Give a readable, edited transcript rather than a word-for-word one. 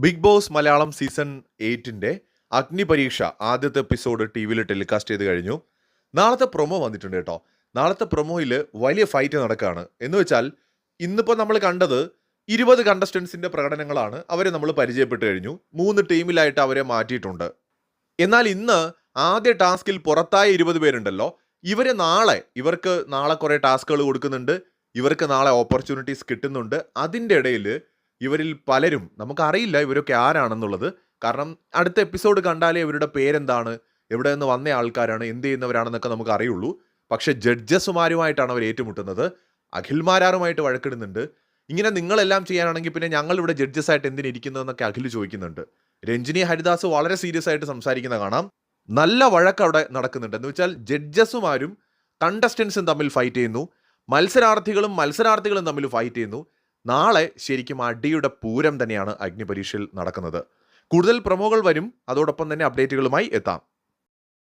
Big boss Malayalam season 8ന്റെ അഗ്നിപരീക്ഷ ആദ്യത്തെ episode T വിയിൽ telecast ചെയ്ത് കഴിഞ്ഞു. നാളത്തെ പ്രൊമോ വന്നിട്ടുണ്ട് കേട്ടോ. നാളത്തെ പ്രൊമോയിൽ വലിയ ഫൈറ്റ് നടക്കുകയാണ്. എന്ന് വെച്ചാൽ ഇന്നിപ്പോൾ നമ്മൾ കണ്ടത് 20 കണ്ടസ്റ്റൻസിൻ്റെ പ്രകടനങ്ങളാണ്. അവരെ നമ്മൾ പരിചയപ്പെട്ട് കഴിഞ്ഞു. 3 ടീമിലായിട്ട് അവരെ മാറ്റിയിട്ടുണ്ട്. എന്നാൽ ഇന്ന് ആദ്യ ടാസ്കിൽ പുറത്തായ 20 പേരുണ്ടല്ലോ, ഇവർക്ക് നാളെ കുറേ ടാസ്കുകൾ കൊടുക്കുന്നുണ്ട്. ഇവർക്ക് നാളെ ഓപ്പർച്യൂണിറ്റീസ് കിട്ടുന്നുണ്ട്. അതിൻ്റെ ഇടയിൽ ഇവരിൽ പലരും നമുക്കറിയില്ല ഇവരൊക്കെ ആരാണെന്നുള്ളത്. കാരണം അടുത്ത എപ്പിസോഡ് കണ്ടാലേ ഇവരുടെ പേരെന്താണ്, എവിടെ നിന്ന് വന്ന ആൾക്കാരാണ്, എന്ത് ചെയ്യുന്നവരാണെന്നൊക്കെ നമുക്ക് അറിയുള്ളൂ. പക്ഷേ ജഡ്ജസുമാരുമായിട്ടാണ് അവർ ഏറ്റുമുട്ടുന്നത്. അഖിൽമാരാറുമായിട്ട് വഴക്കിടുന്നുണ്ട്. ഇങ്ങനെ നിങ്ങളെല്ലാം ചെയ്യാനാണെങ്കിൽ പിന്നെ ഞങ്ങളിവിടെ ജഡ്ജസായിട്ട് എന്തിനിരിക്കുന്നതെന്നൊക്കെ അഖിൽ ചോദിക്കുന്നുണ്ട്. രഞ്ജിനി ഹരിദാസ് വളരെ സീരിയസ് ആയിട്ട് സംസാരിക്കുന്ന കാണാം. നല്ല വഴക്ക് അവിടെ നടക്കുന്നുണ്ട്. എന്ന് വെച്ചാൽ ജഡ്ജസുമാരും കണ്ടസ്റ്റൻസും തമ്മിൽ ഫൈറ്റ് ചെയ്യുന്നു. മത്സരാർത്ഥികളും തമ്മിൽ ഫൈറ്റ് ചെയ്യുന്നു. നാളെ ശരിക്കും അടിയുടെ പൂരം തന്നെയാണ് അഗ്നിപരീക്ഷയിൽ നടക്കുന്നത്. കൂടുതൽ പ്രൊമോകൾ വരും. അതോടൊപ്പം തന്നെ അപ്ഡേറ്റുകളുമായി എത്താം.